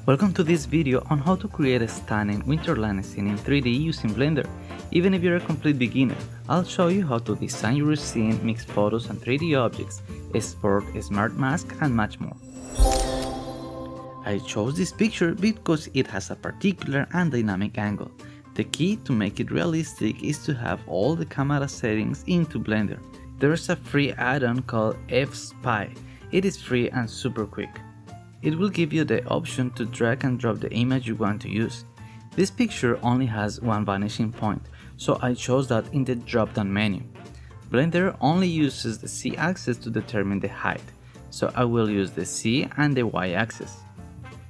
Welcome to this video on how to create a stunning winterland scene in 3D using Blender. Even if you're a complete beginner, I'll show you how to design your scene, mix photos and 3D objects, export a smart mask and much more. I chose this picture because it has a particular and dynamic angle. The key to make it realistic is to have all the camera settings into Blender. There's a free add-on called F-Spy. It is free and super quick. It will give you the option to drag and drop the image you want to use. This picture only has one vanishing point, so I chose that in the drop-down menu. Blender only uses the Z-axis to determine the height, so I will use the Z and the Y-axis.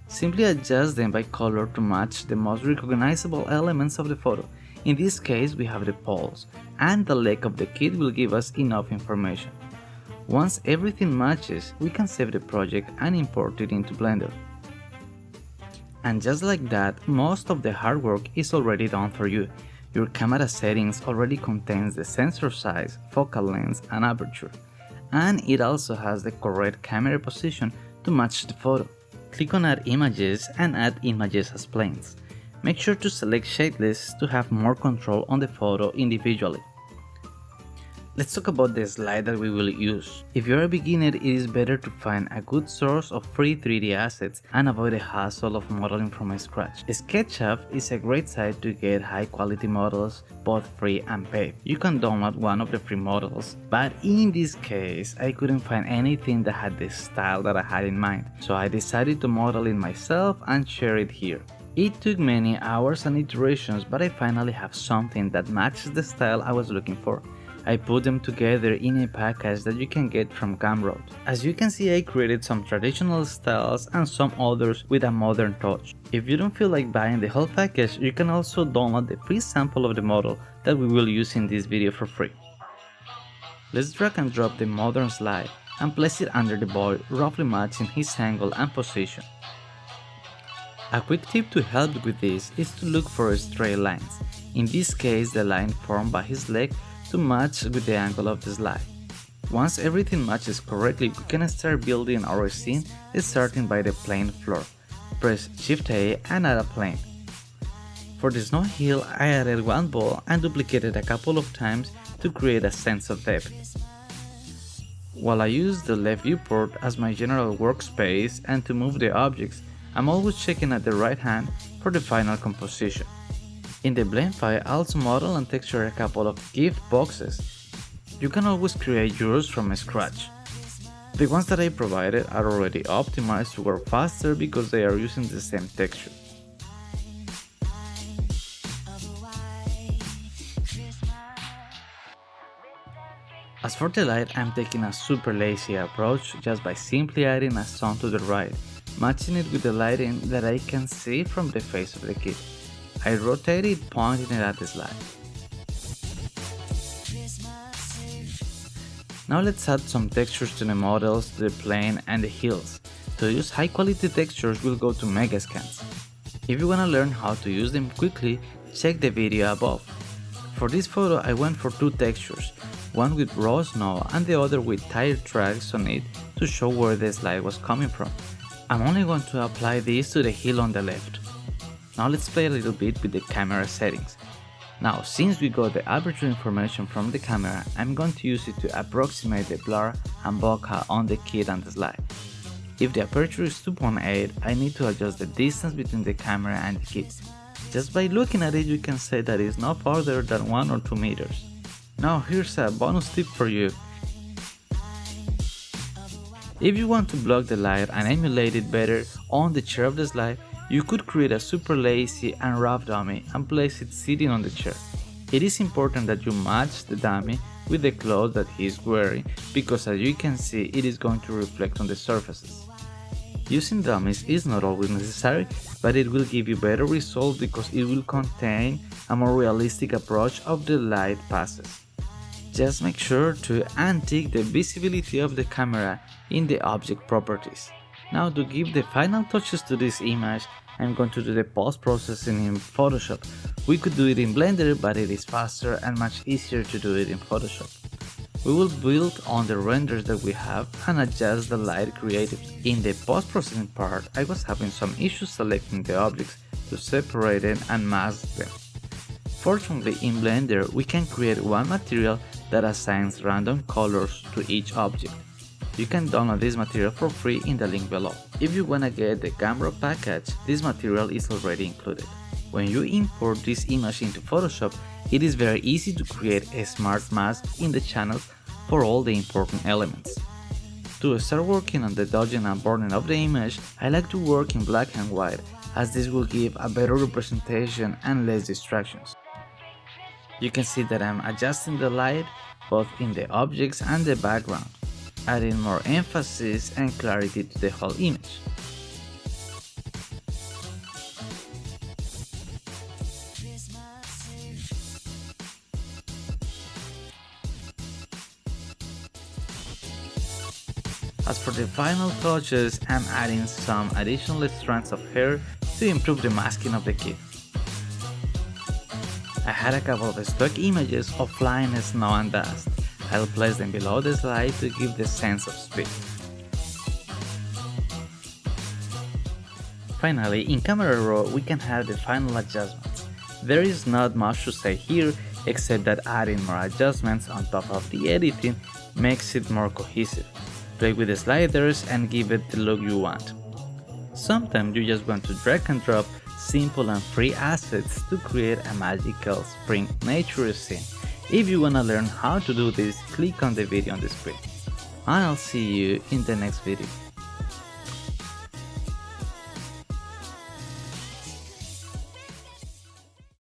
Simply adjust them by color to match the most recognizable elements of the photo. In this case, we have the poles, and the leg of the kit will give us enough information. Once everything matches, we can save the project and import it into Blender. And just like that, most of the hard work is already done for you. Your camera settings already contains the sensor size, focal length and aperture. And it also has the correct camera position to match the photo. Click on Add Images and add images as planes. Make sure to select Shadeless to have more control on the photo individually. Let's talk about the slide that we will use. If you're a beginner, it is better to find a good source of free 3D assets and avoid the hassle of modeling from scratch. SketchUp is a great site to get high quality models, both free and paid. You can download one of the free models, but in this case, I couldn't find anything that had the style that I had in mind, so I decided to model it myself and share it here. It took many hours and iterations, but I finally have something that matches the style I was looking for. I put them together in a package that you can get from Gumroad. As you can see, I created some traditional styles and some others with a modern touch. If you don't feel like buying the whole package, you can also download the free sample of the model that we will use in this video for free. Let's drag and drop the modern slide and place it under the boy, roughly matching his angle and position. A quick tip to help with this is to look for straight lines. In this case, the line formed by his leg to match with the angle of the slide. Once everything matches correctly, we can start building our scene, starting by the plane floor. Press Shift A and add a plane. For the snow hill, I added one ball and duplicated a couple of times to create a sense of depth. While I use the left viewport as my general workspace and to move the objects, I'm always checking at the right hand for the final composition. In the blend file, I also model and texture a couple of gift boxes. You can always create yours from scratch. The ones that I provided are already optimized to work faster because they are using the same texture. As for the light, I'm taking a super lazy approach just by simply adding a sun to the right, matching it with the lighting that I can see from the face of the kit. I rotate it, pointing it at the slide. Now let's add some textures to the models, the plane and the hills. To use high quality textures, we'll go to Megascans. If you wanna learn how to use them quickly, check the video above. For this photo, I went for two textures, one with raw snow and the other with tire tracks on it to show where the slide was coming from. I'm only going to apply this to the hill on the left. Now let's play a little bit with the camera settings. Now, since we got the aperture information from the camera, I'm going to use it to approximate the blur and bokeh on the kit and the slide. If the aperture is 2.8, I need to adjust the distance between the camera and the kit. Just by looking at it, you can say that it's no farther than 1 or 2 meters. Now here's a bonus tip for you. If you want to block the light and emulate it better on the chair of the slide, you could create a super lazy and rough dummy and place it sitting on the chair. It is important that you match the dummy with the clothes that he is wearing because, as you can see, it is going to reflect on the surfaces. Using dummies is not always necessary, but it will give you better results because it will contain a more realistic approach of the light passes. Just make sure to untick the visibility of the camera in the object properties. Now, to give the final touches to this image, I'm going to do the post-processing in Photoshop. We could do it in Blender, but it is faster and much easier to do it in Photoshop. We will build on the renders that we have and adjust the light created. In the post-processing part, I was having some issues selecting the objects to separate them and mask them. Fortunately, in Blender, we can create one material that assigns random colors to each object. You can download this material for free in the link below. If you wanna get the Gumroad package, this material is already included. When you import this image into Photoshop, it is very easy to create a smart mask in the channels for all the important elements. To start working on the dodging and burning of the image, I like to work in black and white, as this will give a better representation and less distractions. You can see that I'm adjusting the light both in the objects and the background, adding more emphasis and clarity to the whole image. As for the final touches, I'm adding some additional strands of hair to improve the masking of the kid. I had a couple of stock images of flying snow and dust. I'll place them below the slide to give the sense of speed. Finally, in Camera Raw, we can have the final adjustments. There is not much to say here, except that adding more adjustments on top of the editing makes it more cohesive. Play with the sliders and give it the look you want. Sometimes you just want to drag and drop simple and free assets to create a magical spring nature scene. If you wanna learn how to do this, click on the video on the screen. And I'll see you in the next video.